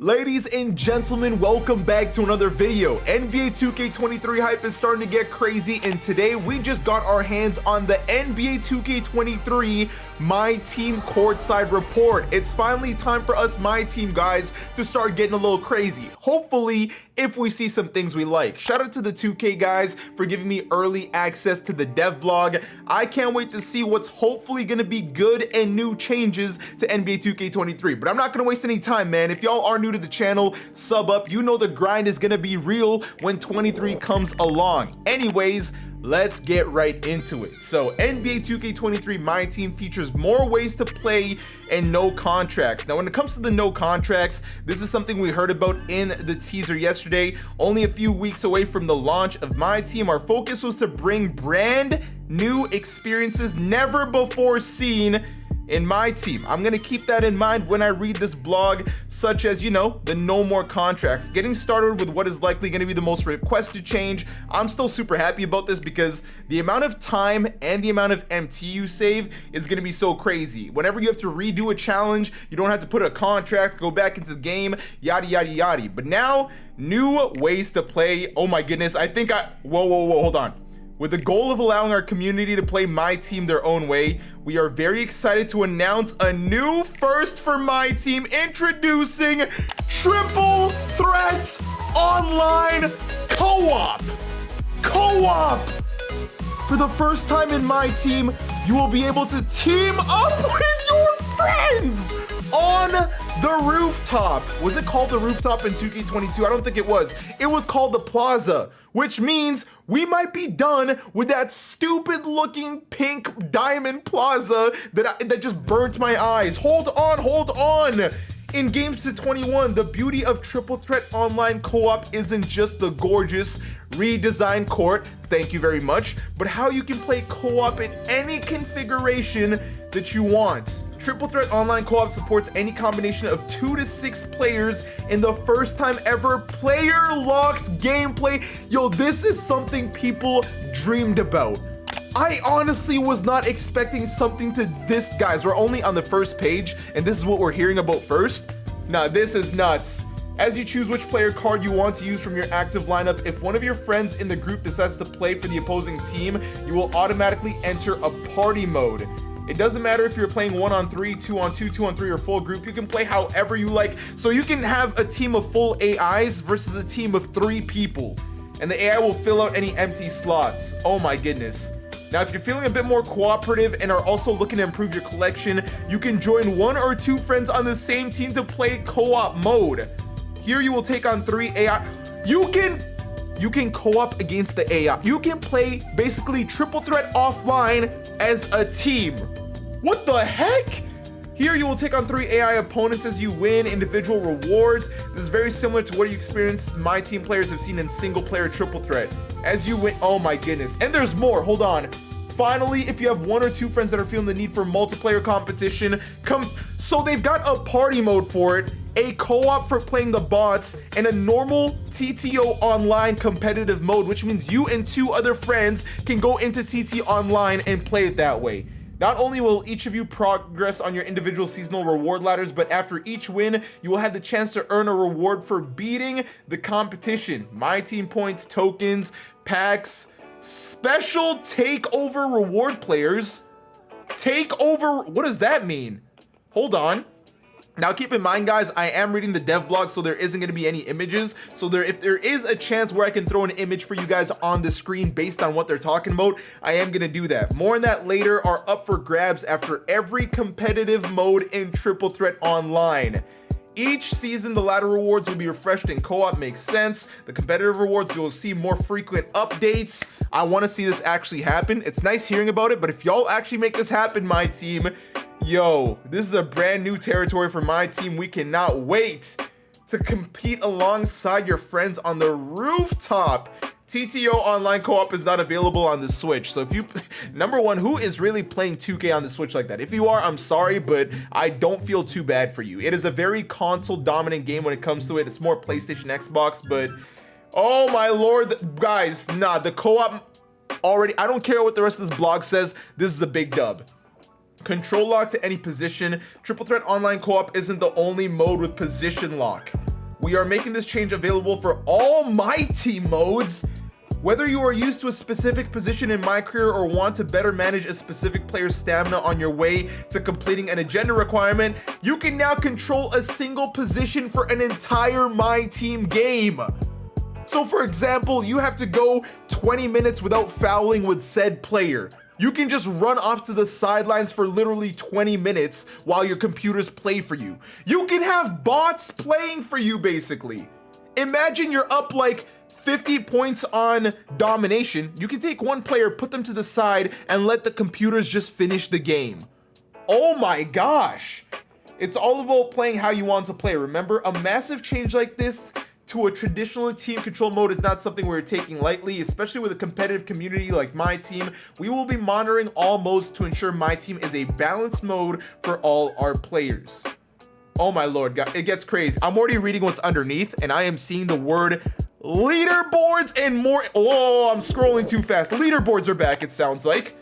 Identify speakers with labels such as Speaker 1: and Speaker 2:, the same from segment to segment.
Speaker 1: Ladies and gentlemen, welcome back to another video. NBA 2K23 hype is starting to get crazy, and today we just got our hands on the NBA 2K23 MyTeam Courtside Report. It's finally time for us MyTeam guys to start getting a little crazy. Hopefully, if we see some things we like. Shout out to the 2K guys for giving me early access to the dev blog. I can't wait to see what's hopefully gonna be good and new changes to NBA 2K23. But I'm not gonna waste any time, man. If y'all are new to the channel, sub up. You know the grind is gonna be real when 23 comes along. Anyways, let's get right into it. So NBA 2K23 MyTeam features more ways to play and no contracts. Now when it comes to the no contracts, this is something we heard about in the teaser yesterday. Only a few weeks away from the launch of MyTeam, our focus was to bring brand new experiences never before seen in MyTeam. I'm gonna keep that in mind when I read this blog, such as, you know, the no more contracts. Getting started with what is likely gonna be the most requested change. I'm still super happy about this because the amount of time and the amount of MT you save is gonna be so crazy. Whenever you have to redo a challenge, you don't have to put a contract, go back into the game, yada, yada, yada. But now, new ways to play. Oh my goodness, whoa, hold on. With the goal of allowing our community to play MyTeam their own way, we are very excited to announce a new first for MyTeam, introducing TripleThreat Online Co-op. For the first time in MyTeam, you will be able to team up with your friends on the rooftop. Was it called the rooftop in 2K22? I don't think it was. It was called the Plaza, which means we might be done with that stupid looking pink diamond plaza that just burnt my eyes. Hold on. In games to 21, the beauty of TripleThreat Online Co-op isn't just the gorgeous redesigned court, thank you very much, but how you can play co-op in any configuration that you want. TripleThreat Online Co-op supports any combination of 2 to 6 players in the first time ever player-locked gameplay. Yo, this is something people dreamed about. I honestly was not expecting something to this, guys. We're only on the first page, and this is what we're hearing about first. Nah, this is nuts. As you choose which player card you want to use from your active lineup, if one of your friends in the group decides to play for the opposing team, you will automatically enter a party mode. It doesn't matter if you're playing 1-on-3, 2-on-2, 2-on-3, or full group. You can play however you like. So you can have a team of full AIs versus a team of 3 people, and the AI will fill out any empty slots. Oh my goodness. Now, if you're feeling a bit more cooperative and are also looking to improve your collection, you can join 1 or 2 friends on the same team to play co-op mode. Here you will take on 3 AI. You can co-op against the AI. You can play basically TripleThreat offline as a team. What the heck? Here you will take on 3 AI opponents as you win individual rewards. This is very similar to what you experienced MyTeam players have seen in single player TripleThreat. As you win, oh my goodness. And there's more, hold on. Finally, if you have 1 or 2 friends that are feeling the need for multiplayer competition, so they've got a party mode for it, a co-op for playing the bots, and a normal TTO online competitive mode, which means you and 2 other friends can go into TT online and play it that way. Not only will each of you progress on your individual seasonal reward ladders, but after each win, you will have the chance to earn a reward for beating the competition. MyTeam points, tokens, packs, special takeover reward players. Takeover, what does that mean? Hold on. Now keep in mind, guys, I am reading the dev blog, so there isn't going to be any images. So if there is a chance where I can throw an image for you guys on the screen based on what they're talking about, I am going to do that. More on that later. Are up for grabs after every competitive mode in TripleThreat Online. Each season, the ladder rewards will be refreshed in co-op, makes sense. The competitive rewards, you'll see more frequent updates. I want to see this actually happen. It's nice hearing about it, but if y'all actually make this happen, MyTeam, yo, this is a brand new territory for MyTeam. We cannot wait to compete alongside your friends on the rooftop. TTO online co-op is not available on the Switch. So if you, number one, who is really playing 2K on the Switch like that? If you are, I'm sorry, but I don't feel too bad for you. It is a very console dominant game when it comes to it. It's more PlayStation, Xbox, but oh my lord, guys, nah, the co-op already, I don't care what the rest of this blog says. This is a big dub. Control lock to any position. TripleThreat online co-op isn't the only mode with position lock. we are making this change available for all MyTeam modes. Whether you are used to a specific position in My Career or want to better manage a specific player's stamina on your way to completing an agenda requirement, you can now control a single position for an entire MyTeam game. So for example, you have to go 20 minutes without fouling with said player. You can just run off to the sidelines for literally 20 minutes while your computers play for you. You can have bots playing for you basically. Imagine you're up like 50 points on Domination. You can take one player, put them to the side, and let the computers just finish the game. Oh my gosh. It's all about playing how you want to play. Remember, a massive change like this to a traditional team control mode is not something we're taking lightly, especially with a competitive community like MyTeam. We will be monitoring all modes to ensure MyTeam is a balanced mode for all our players. Oh my lord, it gets crazy. I'm already reading what's underneath, and I am seeing the word leaderboards and more. Oh, I'm scrolling too fast. Leaderboards are back, it sounds like.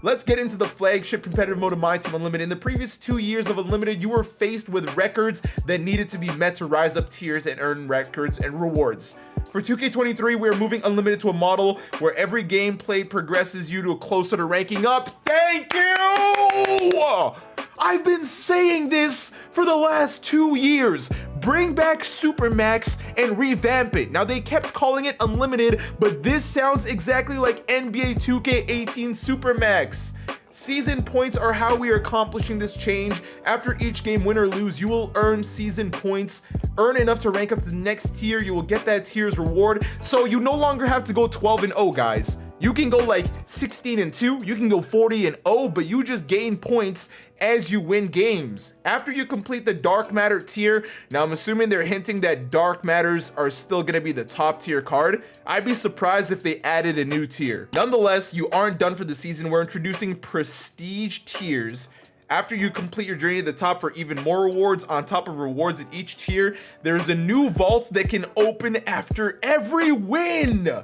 Speaker 1: Let's get into the flagship competitive mode of MyTeam Unlimited. In the previous 2 years of Unlimited, you were faced with records that needed to be met to rise up tiers and earn records and rewards. For 2K23, we are moving Unlimited to a model where every game played progresses you to closer to ranking up. Thank you! I've been saying this for the last 2 years. Bring back Supermax and revamp it. Now they kept calling it Unlimited, but this sounds exactly like NBA 2K18 Supermax. Season points are how we are accomplishing this change. After each game, win or lose, you will earn season points. Earn enough to rank up to the next tier. You will get that tier's reward. So you no longer have to go 12-0, guys. You can go like 16-2, you can go 40-0, but you just gain points as you win games. After you complete the Dark Matter tier, now I'm assuming they're hinting that Dark Matters are still gonna be the top tier card. I'd be surprised if they added a new tier. Nonetheless, you aren't done for the season. We're introducing prestige tiers. After you complete your journey to the top for even more rewards, on top of rewards at each tier, there's a new vault that can open after every win.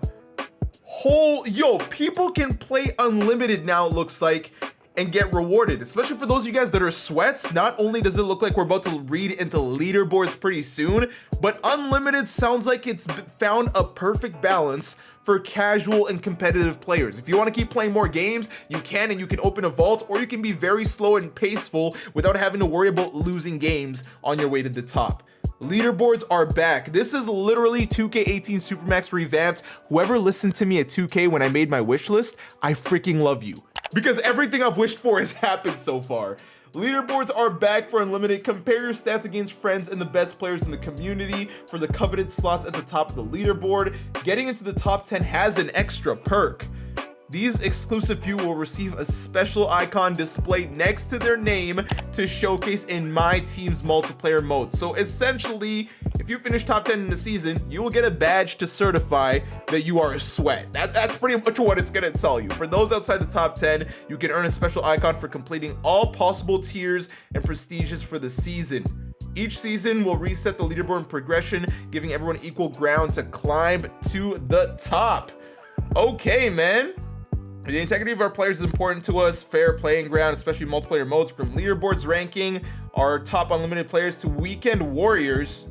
Speaker 1: Yo, people can play Unlimited now, it looks like, and get rewarded, especially for those of you guys that are sweats. Not only does it look like we're about to read into leaderboards pretty soon, but Unlimited sounds like it's found a perfect balance for casual and competitive players. If you want to keep playing more games, you can, and you can open a vault, or you can be very slow and paceful without having to worry about losing games on your way to the top. Leaderboards are back. This is literally 2K18 Supermax revamped. Whoever listened to me at 2K when I made my wish list, I freaking love you, because everything I've wished for has happened so far. Leaderboards are back for Unlimited. Compare your stats against friends and the best players in the community for the coveted slots at the top of the leaderboard. Getting into the top 10 has an extra perk. These exclusive few will receive a special icon displayed next to their name to showcase in MyTeam's multiplayer mode. So essentially, if you finish top 10 in the season, you will get a badge to certify that you are a sweat. That's pretty much what it's gonna tell you. For those outside the top 10, you can earn a special icon for completing all possible tiers and prestiges for the season. Each season will reset the leaderboard in progression, giving everyone equal ground to climb to the top. Okay, man. The integrity of our players is important to us. Fair playing ground, especially multiplayer modes, from leaderboards ranking our top Unlimited players to weekend warriors,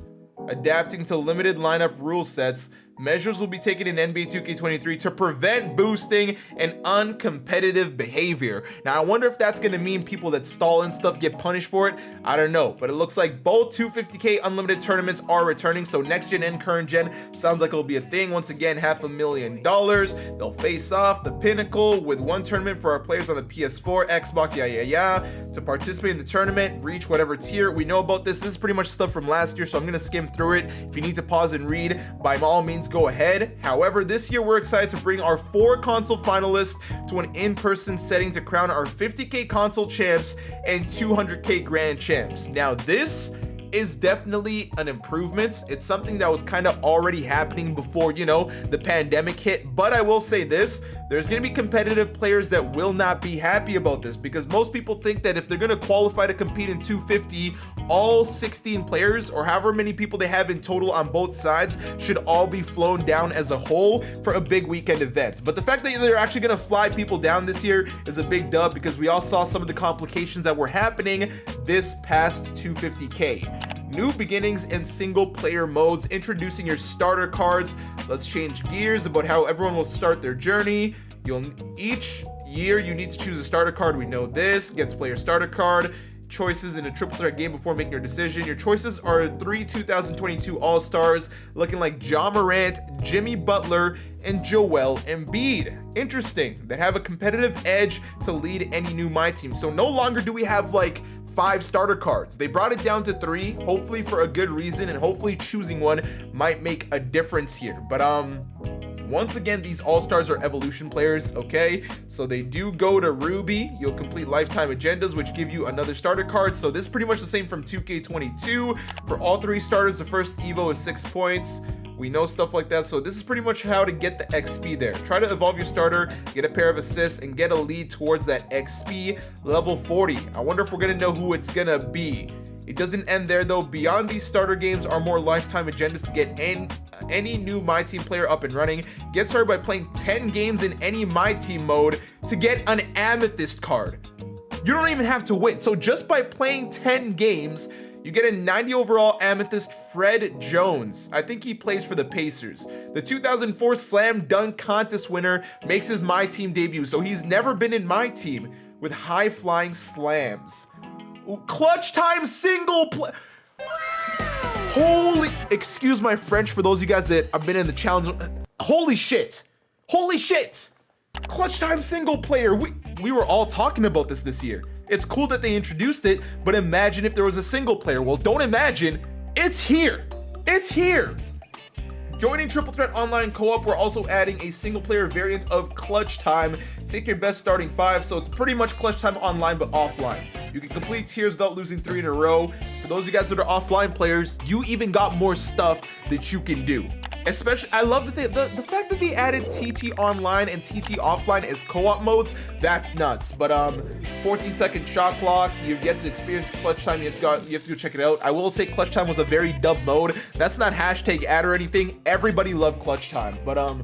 Speaker 1: adapting to limited lineup rule sets. Measures will be taken in NBA 2K23 to prevent boosting and uncompetitive behavior. Now, I wonder if that's going to mean people that stall and stuff get punished for it. I don't know, but it looks like both 250K Unlimited tournaments are returning. So next gen and current gen sounds like it'll be a thing. Once again, $500,000. They'll face off the Pinnacle with one tournament for our players on the PS4, Xbox, to participate in the tournament, reach whatever tier. We know about this. This is pretty much stuff from last year, so I'm going to skim through it. If you need to pause and read, by all means, go ahead. However, this year we're excited to bring our 4 console finalists to an in-person setting to crown our 50K console champs and 200K grand champs. Now, this is definitely an improvement. It's something that was kind of already happening before, you know, the pandemic hit. But I will say this, there's going to be competitive players that will not be happy about this, because most people think that if they're going to qualify to compete in 250, all 16 players, or however many people they have in total on both sides, should all be flown down as a whole for a big weekend event. But the fact that they're actually going to fly people down this year is a big dub, because we all saw some of the complications that were happening this past 250K. new beginnings and single player modes, introducing your starter cards. Let's change gears about how everyone will start their journey. Each year you need to choose a starter card. We know this. Gets player starter card. Choices in a triple threat game before making your decision. Your choices are 3 2022 All-Stars looking like Ja Morant, Jimmy Butler, and Joel Embiid. Interesting. That have a competitive edge to lead any new MyTeam. So no longer do we have like 5 starter cards. They brought it down to 3, hopefully for a good reason, and hopefully choosing one might make a difference here. But once again, these all-stars are evolution players, okay? So they do go to Ruby. You'll complete lifetime agendas, which give you another starter card. So this is pretty much the same from 2K22. For all 3 starters, the first Evo is 6 points. We know stuff like that. So this is pretty much how to get the XP there. Try to evolve your starter, get a pair of assists, and get a lead towards that XP level 40. I wonder if we're gonna know who it's gonna be. It doesn't end there though. Beyond these starter games are more lifetime agendas to get any new MyTeam player up and running. Get started by playing 10 games in any MyTeam mode to get an Amethyst card. You don't even have to win. So just by playing 10 games, you get a 90 overall Amethyst Fred Jones. I think he plays for the Pacers. The 2004 Slam Dunk Contest winner makes his MyTeam debut. So he's never been in MyTeam with high flying slams. Ooh, clutch time single play. Holy, excuse my French for those of you guys that have been in the challenge. Holy shit. Holy shit. Clutch time single player. We were all talking about this year. It's cool that they introduced it, but imagine if there was a single player. Well, don't imagine. It's here. It's here. Joining Triple Threat Online Co-op, we're also adding a single player variant of Clutch Time. Take your best starting 5, so it's pretty much Clutch Time online but offline. You can complete tiers without losing 3 in a row. For those of you guys that are offline players, you even got more stuff that you can do. Especially, I love that the fact that they added TT online and TT offline as co-op modes. That's nuts. But 14-second shot clock. You've yet to experience Clutch Time. You have to go check it out. I will say Clutch Time was a very dub mode. That's not hashtag ad or anything. Everybody loved Clutch Time. But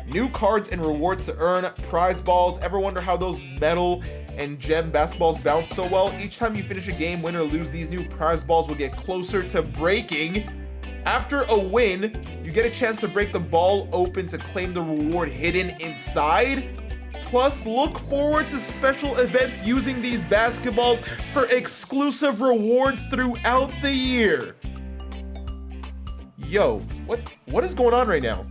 Speaker 1: new cards and rewards to earn. Prize balls. Ever wonder how those metal and gem basketballs bounce so well? Each time you finish a game, win or lose, these new prize balls will get closer to breaking. After a win, you get a chance to break the ball open to claim the reward hidden inside. Plus, look forward to special events using these basketballs for exclusive rewards throughout the year. Yo, what is going on right now?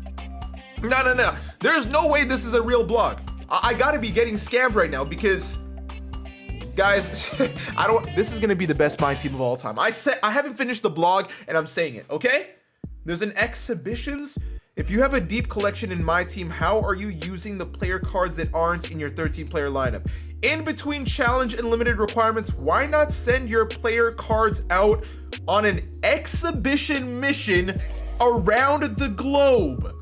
Speaker 1: No. There's no way this is a real blog. I gotta be getting scammed right now because, guys, this is gonna be the best MyTeam of all time. I haven't finished the blog and I'm saying it, okay? There's an exhibitions. If you have a deep collection in MyTeam, how are you using the player cards that aren't in your 13-player lineup? In between challenge and limited requirements, why not send your player cards out on an exhibition mission around the globe?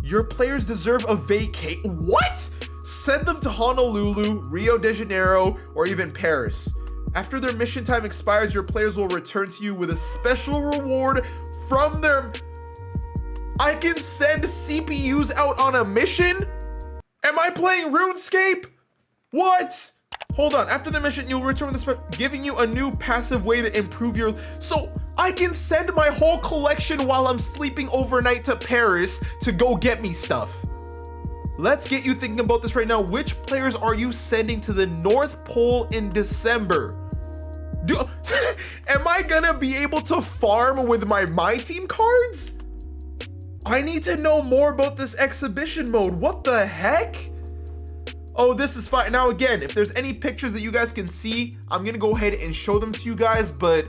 Speaker 1: Your players deserve a vacate. What? Send them to Honolulu, Rio de Janeiro, or even Paris. After their mission time expires, your players will return to you with a special reward from their... I can send CPUs out on a mission? Am I playing RuneScape? What? Hold on, after the mission, you'll return with a giving you a new passive way to improve your... So I can send my whole collection while I'm sleeping overnight to Paris to go get me stuff. Let's get you thinking about this right now. Which players are you sending to the North Pole in December? Am I gonna be able to farm with my MyTeam cards? I need to know more about this exhibition mode. What the heck? Oh, this is fine. Now again, if there's any pictures that you guys can see, I'm gonna go ahead and show them to you guys, but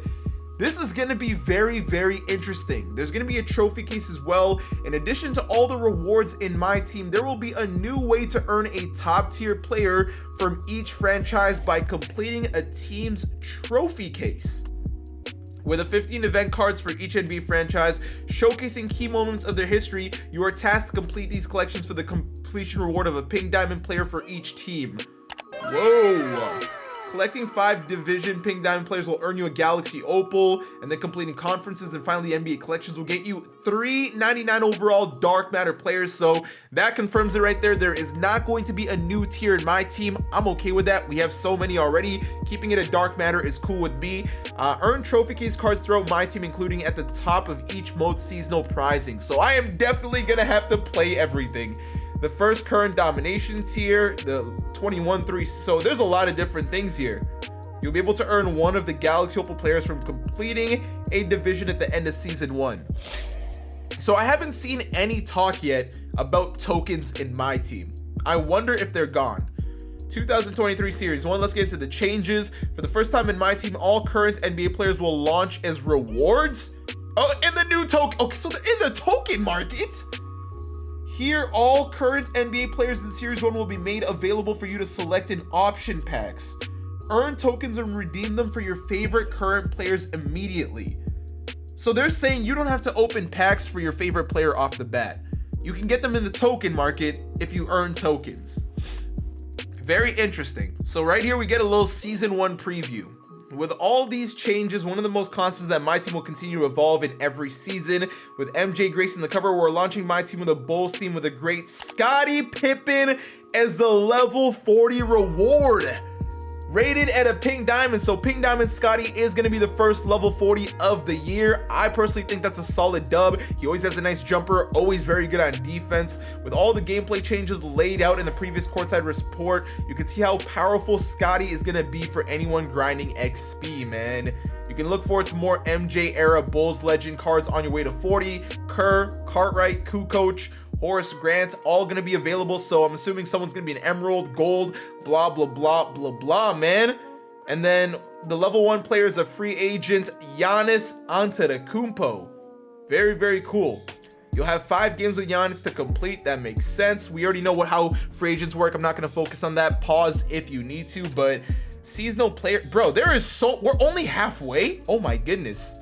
Speaker 1: this is gonna be very, very interesting. There's gonna be a trophy case as well. In addition to all the rewards in MyTeam, there will be a new way to earn a top tier player from each franchise by completing a team's trophy case. With the 15 event cards for each NBA franchise, showcasing key moments of their history, you are tasked to complete these collections for the completion reward of a pink diamond player for each team. Whoa! Collecting 5 division pink diamond players will earn you a Galaxy Opal, and then completing conferences and finally NBA collections will get you 399 overall dark matter players. So that confirms it right there. There is not going to be a new tier in my team. I'm okay with that. We have so many already. Keeping it a dark matter is cool with me. Earn trophy case cards throughout my team, including at the top of each mode seasonal prizing. So I am definitely gonna have to play everything. The first current domination tier, the 21-3, so there's a lot of different things here. You'll be able to earn one of the Galaxy Opal players from completing a division at the end of season 1. So I haven't seen any talk yet about tokens in my team. I wonder if they're gone. 2023 Series 1, let's get into the changes. For the first time in my team, all current NBA players will launch as rewards. Oh, in the new token, okay, so they're in the token market. Here, all current NBA players in Series 1 will be made available for you to select in option packs. Earn tokens and redeem them for your favorite current players immediately. So they're saying you don't have to open packs for your favorite player off the bat. You can get them in the token market if you earn tokens. Very interesting. So right here we get a little Season 1 preview. With all these changes, one of the most constants that my team will continue to evolve in every season. With MJ gracing the cover, we're launching my team with a Bulls theme with a great Scottie Pippen as the level 40 reward. Rated at a pink diamond, so pink diamond Scottie is going to be the first level 40 of the year. I personally think that's a solid dub. He always has a nice jumper, always very good on defense. With all the gameplay changes laid out in the previous Courtside Report, you can see how powerful Scottie is going to be for anyone grinding XP, man. You can look forward to more MJ era Bulls legend cards on your way to 40. Kerr, Cartwright, Kukoc, Horace Grant, all gonna be available, so I'm assuming someone's gonna be an emerald, gold, blah blah blah blah blah, man. And then the level 1 player is a free agent, Giannis Antetokounmpo. Very, very cool. You'll have 5 games with Giannis to complete. That makes sense. We already know how free agents work. I'm not gonna focus on that. Pause if you need to, but seasonal player, bro, we're only halfway. Oh my goodness.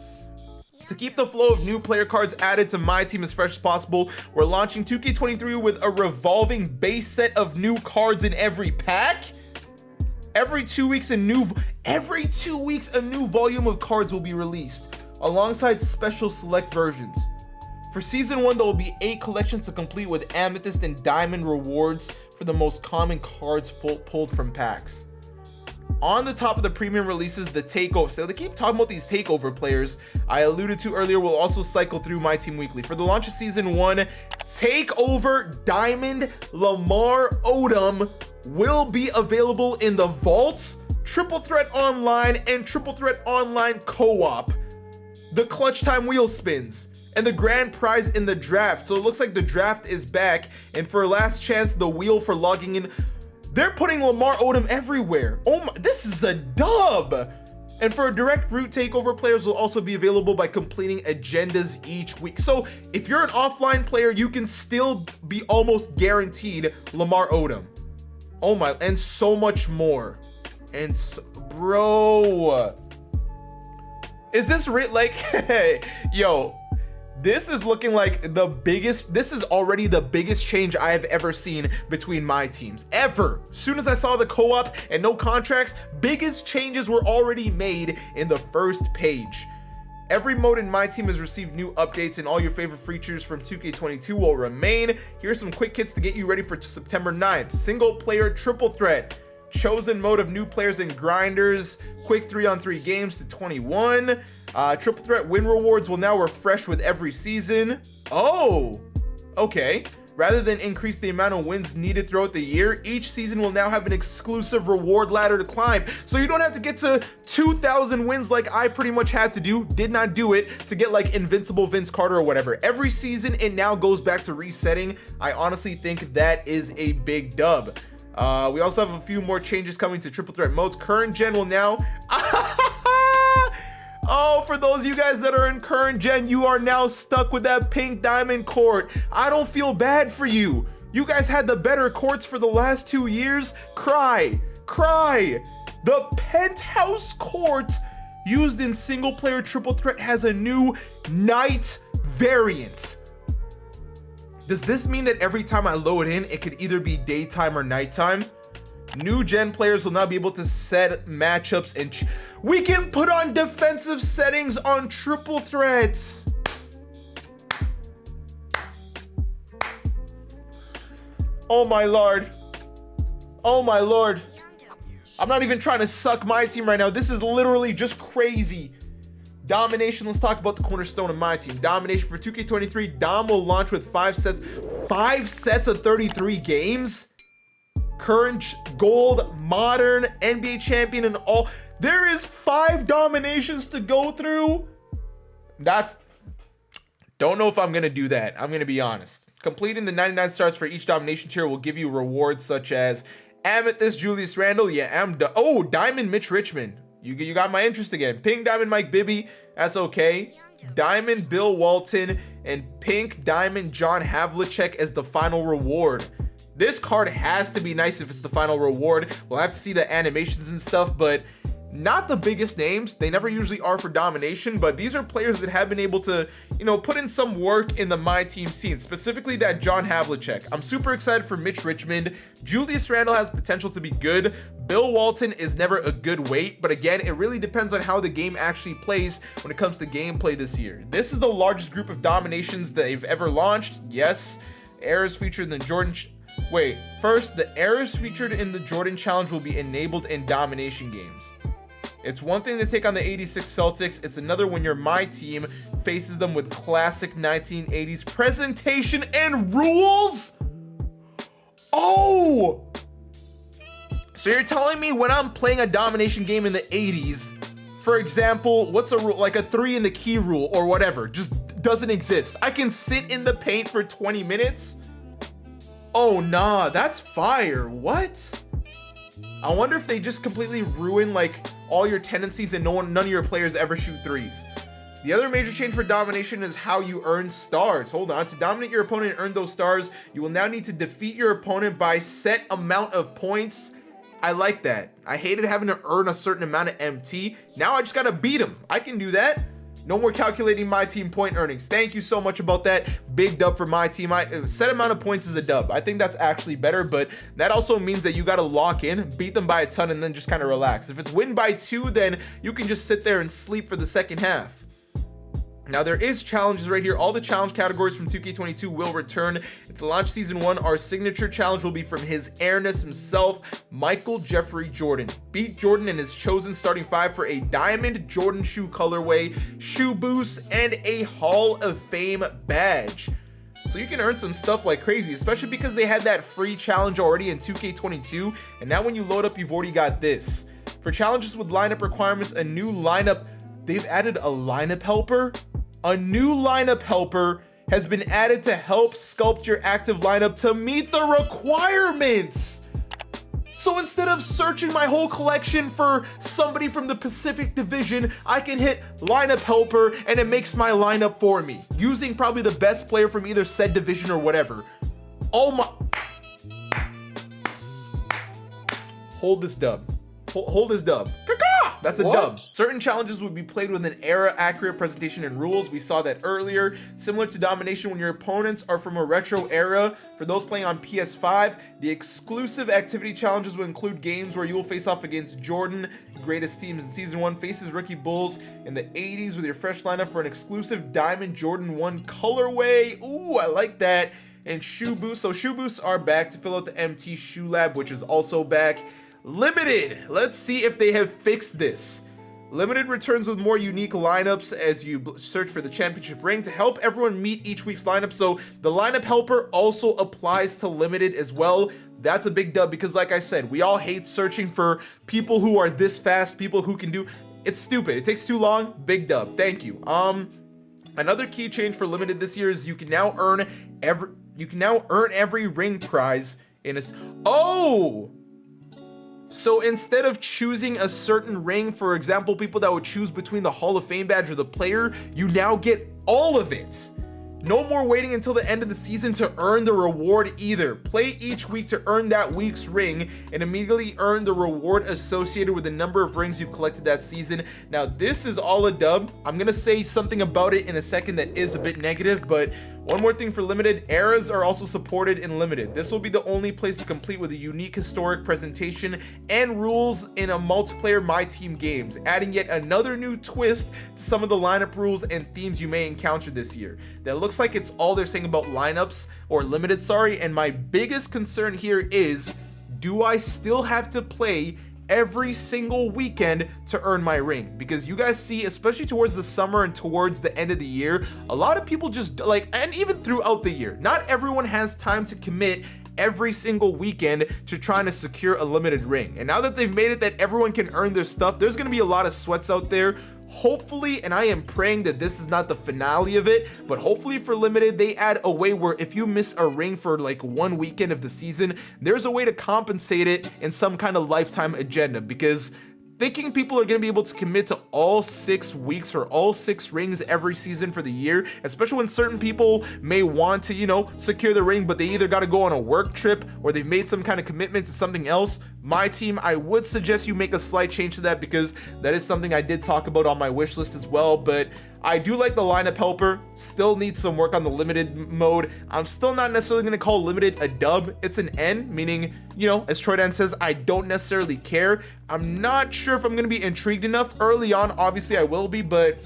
Speaker 1: To keep the flow of new player cards added to my team as fresh as possible, we're launching 2K23 with a revolving base set of new cards in every pack. Every 2 weeks a new volume of cards will be released, alongside special select versions. For season 1, there will be 8 collections to complete with amethyst and diamond rewards for the most common cards pulled from packs. On the top of the premium releases, the takeover. So they keep talking about these takeover players I alluded to earlier will also cycle through my team weekly. For the launch of season 1, takeover diamond Lamar Odom will be available in the vaults, Triple Threat Online, and Triple Threat Online Co-op. The clutch time wheel spins and the grand prize in the draft. So it looks like the draft is back, and for last chance, the wheel for logging in. They're putting Lamar Odom everywhere. Oh my, this is a dub. And for direct route takeover, players will also be available by completing agendas each week. So if you're an offline player, you can still be almost guaranteed Lamar Odom. Oh my, and so much more. And bro, is this like, yo, this is looking like this is already the biggest change I have ever seen between my teams, ever. As soon as I saw the co-op and no contracts, biggest changes were already made in the first page. Every mode in my team has received new updates, and all your favorite features from 2K22 will remain. Here's some quick hits to get you ready for September 9th. Single player triple threat. Chosen mode of new players and grinders. Quick 3-on-3 games to 21. Triple threat win rewards will now refresh with every season. Oh, okay. Rather than increase the amount of wins needed throughout the year, each season will now have an exclusive reward ladder to climb. So you don't have to get to 2,000 wins like I pretty much had to do, did not do it, to get like Invincible Vince Carter or whatever. Every season it now goes back to resetting. I honestly think that is a big dub. We also have a few more changes coming to triple threat modes. Current gen will now oh, for those of you guys that are in current gen, you are now stuck with that pink diamond court. I don't feel bad for you. You guys had the better courts for the last 2 years. Cry. The penthouse court used in single player triple threat has a new night variant. Does this mean that every time I load in, it could either be daytime or nighttime? New gen players will now be able to set matchups and we can put on defensive settings on triple threats. Oh my lord. Oh my lord. I'm not even trying to suck my team right now. This is literally just crazy. Domination, let's talk about the cornerstone of my team. Domination for 2K23. Dom will launch with 5 sets. 5 sets of 33 games? Current, gold, modern, NBA champion, and all. There is 5 dominations to go through. Don't know if I'm going to do that. I'm going to be honest. Completing the 99 stars for each domination tier will give you rewards such as Amethyst Julius Randle. Yeah, Diamond Mitch Richmond. You got my interest again. Pink Diamond Mike Bibby. That's okay. Diamond Bill Walton and Pink Diamond John Havlicek as the final reward. This card has to be nice if it's the final reward. We'll have to see the animations and stuff, but not the biggest names. They never usually are for domination, but these are players that have been able to, put in some work in the MyTeam scene, specifically that John Havlicek. I'm super excited for Mitch Richmond. Julius Randle has potential to be good. Bill Walton is never a good weight, but again, it really depends on how the game actually plays when it comes to gameplay this year. This is the largest group of dominations that they've ever launched. Yes, errors featured in the Jordan... First, the errors featured in the Jordan Challenge will be enabled in domination games. It's one thing to take on the 86 Celtics. It's another when your MyTeam faces them with classic 1980s presentation and rules. Oh! So you're telling me when I'm playing a domination game in the 80s, for example, what's a rule, like a 3 in the key rule or whatever, just doesn't exist. I can sit in the paint for 20 minutes? Oh, nah, that's fire. What? I wonder if they just completely ruin like all your tendencies and none of your players ever shoot threes. The other major change for domination is how you earn stars. Hold on. To dominate your opponent and earn those stars, you will now need to defeat your opponent by set amount of points. I like that. I hated having to earn a certain amount of MT. Now I just gotta beat him. I can do that. No more calculating my team point earnings. Thank you so much about that. Big dub for my team. Set amount of points is a dub. I think that's actually better, but that also means that you got to lock in, beat them by a ton, and then just kind of relax. If it's win by 2, then you can just sit there and sleep for the second half. Now there is challenges right here. All the challenge categories from 2K22 will return. Into launch season 1, our signature challenge will be from his airness himself, Michael Jeffrey Jordan. Beat Jordan in his chosen starting 5 for a diamond Jordan shoe colorway, shoe boost, and a Hall of Fame badge. So you can earn some stuff like crazy, especially because they had that free challenge already in 2K22, and now when you load up, you've already got this. For challenges with lineup requirements, a new lineup, they've added a lineup helper. A new lineup helper has been added to help sculpt your active lineup to meet the requirements. So instead of searching my whole collection for somebody from the Pacific Division, I can hit lineup helper and it makes my lineup for me, using probably the best player from either said division or whatever. Oh my. Hold this dub. Hold this dub. That's a dub. Certain challenges would be played with an era-accurate presentation and rules. We saw that earlier. Similar to domination, when your opponents are from a retro era, for those playing on PS5, the exclusive activity challenges will include games where you will face off against Jordan, greatest teams in Season 1, faces rookie Bulls in the 80s with your fresh lineup for an exclusive Diamond Jordan 1 colorway. Ooh, I like that. And shoe boosts. So shoe boosts are back to fill out the MT Shoe Lab, which is also back. Limited, let's see if they have fixed this. Limited returns with more unique lineups as you search for the championship ring to help everyone meet each week's lineup. So the lineup helper also applies to Limited as well. That's a big dub because like I said, we all hate searching for people who are this fast, people who can do, it's stupid. It takes too long. Big dub. Thank you. Another key change for Limited this year is you can now earn every ring prize in a, so instead of choosing a certain ring, for example, people that would choose between the Hall of Fame badge or the player, you now get all of it. No more waiting until the end of the season to earn the reward either. Play each week to earn that week's ring and immediately earn the reward associated with the number of rings you've collected that season. Now, this is all a dub. I'm gonna say something about it in a second that is a bit negative, but One more thing for limited, eras are also supported in limited. This will be the only place to complete with a unique historic presentation and rules in a multiplayer MyTeam games, adding yet another new twist to some of the lineup rules and themes you may encounter this year. That looks like it's all they're saying about lineups, or limited, sorry, and my biggest concern here is, do I still have to play every single weekend to earn my ring? Because you guys see, especially towards the summer and towards the end of the year, a lot of people just like, and even throughout the year, not everyone has time to commit every single weekend to trying to secure a limited ring. And now that they've made it that everyone can earn their stuff, there's going to be a lot of sweats out there. Hopefully, and I am praying that this is not the finale of it, but hopefully for limited, they add a way where if you miss a ring for like one weekend of the season, there's a way to compensate it in some kind of lifetime agenda, because thinking people are going to be able to commit to all 6 weeks or all 6 rings every season for the year, especially when certain people may want to, you know, secure the ring, but they either got to go on a work trip or they've made some kind of commitment to something else. MyTeam, I would suggest you make a slight change to that, because that is something I did talk about on my wish list as well. But I do like the lineup helper, still needs some work on the limited mode. I'm still not necessarily going to call limited a dub. It's an N, meaning, you know, as Troydan says, I don't necessarily care. I'm not sure if I'm going to be intrigued enough. Early on, obviously I will be, but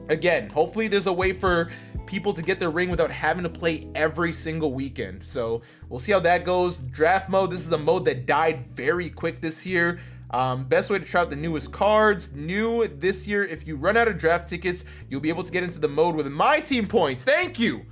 Speaker 1: again, hopefully there's a way for people to get their ring without having to play every single weekend. So we'll see how that goes. Draft mode, this is a mode that died very quick this year. Best way to try out the newest cards. New this year, if you run out of draft tickets, you'll be able to get into the mode with MyTeam points. Thank you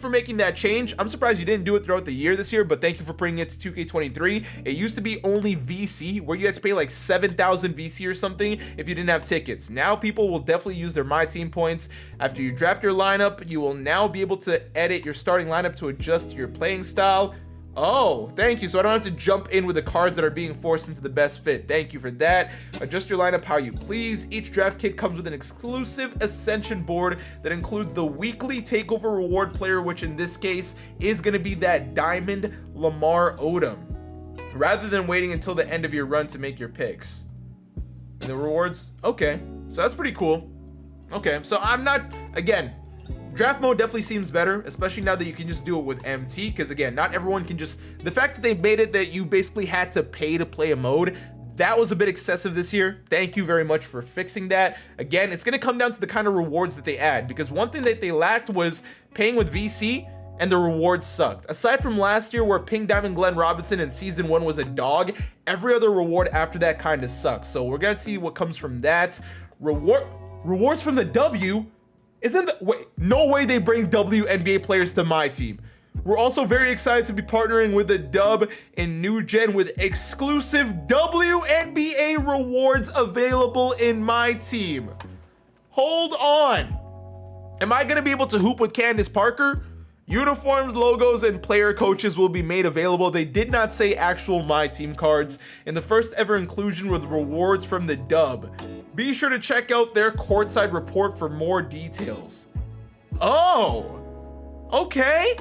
Speaker 1: for making that change. I'm surprised you didn't do it throughout the year this year, but thank you for bringing it to 2K23. It used to be only VC, where you had to pay like 7,000 VC or something if you didn't have tickets. Now people will definitely use their MyTeam points. After you draft your lineup, you will now be able to edit your starting lineup to adjust to your playing style. Oh, thank you. So I don't have to jump in with the cards that are being forced into the best fit. Thank you for that. Adjust your lineup how you please. Each draft kit comes with an exclusive Ascension board that includes the weekly takeover reward player, which in this case is going to be that Diamond Lamar Odom, rather than waiting until the end of your run to make your picks. And the rewards, okay, so that's pretty cool. Okay, so I'm not, again, draft mode definitely seems better, especially now that you can just do it with MT, because again, not everyone can just, the fact that they made it that you basically had to pay to play a mode, that was a bit excessive this year. Thank you very much for fixing that. Again, it's going to come down to the kind of rewards that they add, because one thing that they lacked was paying with VC, and the rewards sucked. Aside from last year where Pink Diamond Glenn Robinson in season 1 was a dog, every other reward after that kind of sucks. So we're going to see what comes from that. Rewards from the W? Wait, no way they bring WNBA players to MyTeam. We're also very excited to be partnering with the Dub in New Gen with exclusive WNBA rewards available in MyTeam. Hold on. Am I going to be able to hoop with Candace Parker? Uniforms, logos, and player coaches will be made available. They did not say actual MyTeam cards in the first ever inclusion with rewards from the Dub. Be sure to check out their Courtside Report for more details. Oh, okay.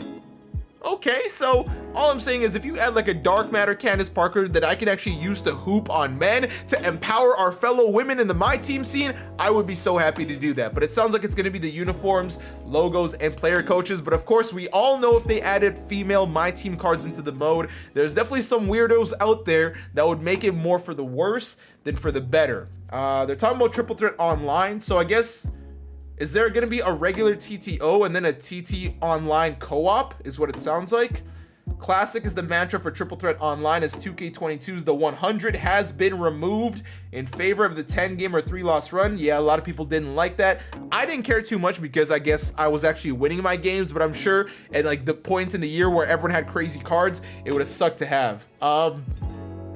Speaker 1: Okay, so all I'm saying is if you add like a Dark Matter Candace Parker that I can actually use to hoop on men to empower our fellow women in the MyTeam scene, I would be so happy to do that. But it sounds like it's going to be the uniforms, logos, and player coaches. But of course, we all know if they added female MyTeam cards into the mode, there's definitely some weirdos out there that would make it more for the worse than for the better. They're talking about TripleThreat Online, so I guess, is there going to be a regular TTO and then a TT Online co-op, is what it sounds like. Classic is the mantra for TripleThreat Online, as 2K22's the 100 has been removed in favor of the 10-game or 3-loss run. Yeah, a lot of people didn't like that. I didn't care too much because I guess I was actually winning my games, but I'm sure at like the point in the year where everyone had crazy cards, it would have sucked to have.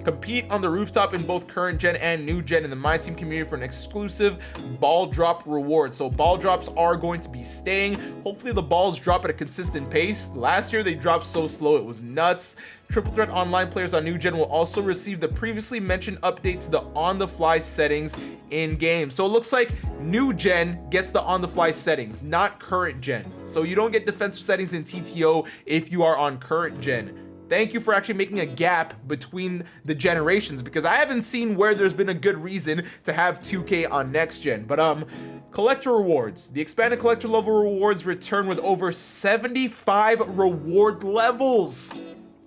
Speaker 1: Compete on the rooftop in both current gen and new gen in the MyTeam community for an exclusive ball drop reward. So ball drops are going to be staying. Hopefully the balls drop at a consistent pace. Last year they dropped so slow it was nuts. TripleThreat Online players on new gen will also receive the previously mentioned update to the on-the-fly settings in game. So it looks like new gen gets the on-the-fly settings, not current gen. So you don't get defensive settings in TTO if you are on current gen. Thank you for actually making a gap between the generations, because I haven't seen where there's been a good reason to have 2K on next gen. But collector rewards. The expanded collector level rewards return with over 75 reward levels.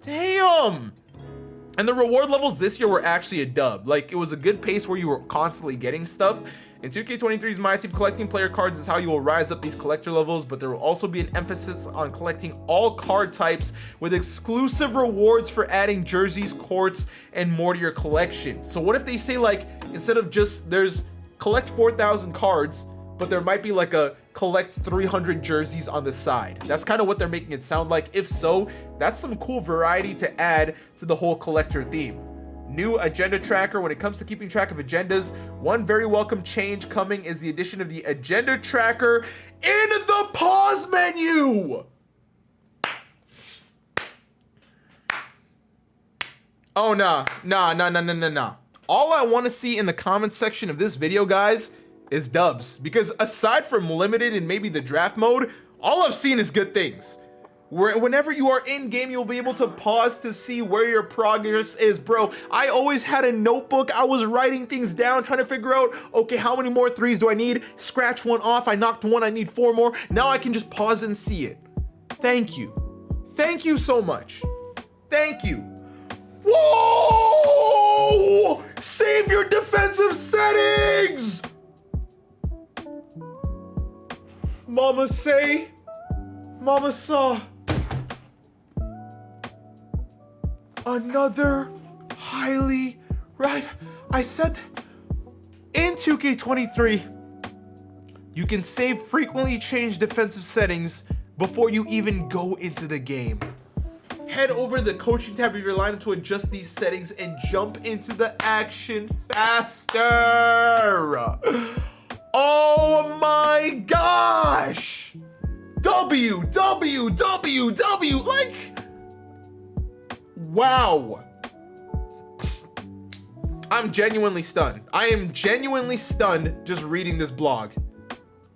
Speaker 1: Damn. And the reward levels this year were actually a dub. Like, it was a good pace where you were constantly getting stuff. In 2K23's MyTeam, collecting player cards is how you will rise up these collector levels, but there will also be an emphasis on collecting all card types with exclusive rewards for adding jerseys, courts, and more to your collection. So what if they say, like, instead of just there's collect 4,000 cards, but there might be like a collect 300 jerseys on the side? That's kind of what they're making it sound like. If so, that's some cool variety to add to the whole collector theme. New agenda tracker. When it comes to keeping track of agendas, one very welcome change coming is the addition of the agenda tracker in the pause menu. Oh, nah. All I want to see in the comments section of this video, guys, is dubs, because aside from limited and maybe the draft mode, all I've seen is good things. Whenever you are in game, you'll be able to pause to see where your progress is. Bro, I always had a notebook. I was writing things down, trying to figure out, okay, how many more threes do I need? Scratch one off. I knocked one. I need 4 more. Now I can just pause and see it. Thank you. Thank you so much. Thank you. Whoa! Save your defensive settings! Mama say, Mama saw. Another highly right. I said in 2K23, you can save frequently changed defensive settings before you even go into the game. Head over to the coaching tab of your lineup to adjust these settings and jump into the action faster. Oh my gosh! W, like, wow. I'm genuinely stunned. I am genuinely stunned just reading this blog.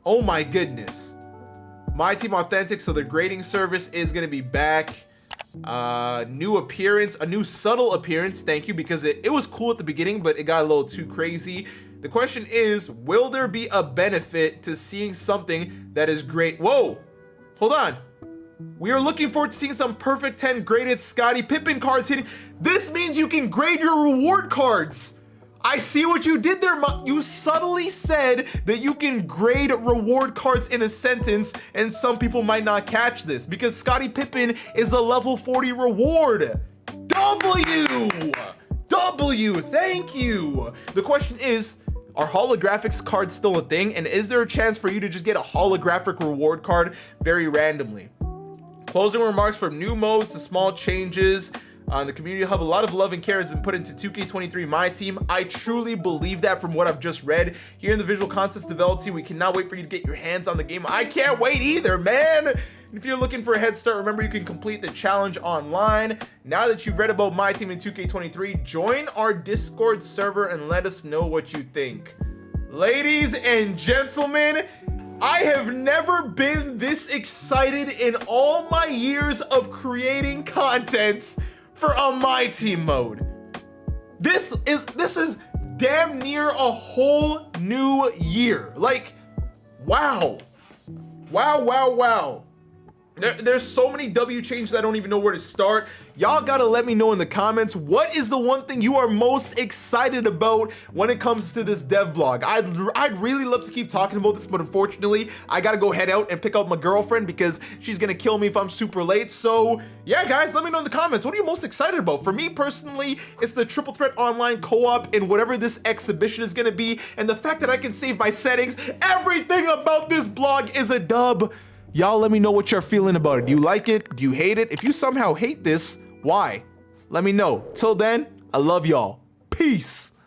Speaker 1: Oh my goodness. MyTeam Authentic, so the grading service is gonna be back. New appearance, a new subtle appearance, thank you, because it was cool at the beginning, but it got a little too crazy. The question is, will there be a benefit to seeing something that is great? Whoa, hold on. We are looking forward to seeing some perfect 10 graded Scottie Pippen cards hitting. This means you can grade your reward cards. I see what you did there. You subtly said that you can grade reward cards in a sentence, and some people might not catch this because Scottie Pippen is a level 40 reward. W, thank you. The question is, are holographics cards still a thing? And is there a chance for you to just get a holographic reward card very randomly? Closing remarks from new modes to small changes on the community hub. A lot of love and care has been put into 2K23 MyTeam. I truly believe that from what I've just read. Here in the visual concepts developed team, we cannot wait for you to get your hands on the game. I can't wait either, man. If you're looking for a head start, remember you can complete the challenge online. Now that you've read about MyTeam in 2K23, join our Discord server and let us know what you think. Ladies and gentlemen, I have never been this excited in all my years of creating content for a MyTeam mode. This is damn near a whole new year. Like, wow. There's so many W changes I don't even know where to start. Y'all gotta let me know in the comments, what is the one thing you are most excited about when it comes to this dev blog? I'd really love to keep talking about this, but unfortunately, I gotta go head out and pick up my girlfriend because she's gonna kill me if I'm super late. So yeah, guys, let me know in the comments, what are you most excited about? For me personally, it's the Triple Threat Online co-op and whatever this exhibition is gonna be, and the fact that I can save my settings. Everything about this blog is a dub. Y'all let me know what you're feeling about it. Do you like it? Do you hate it? If you somehow hate this, why? Let me know. Till then, I love y'all. Peace.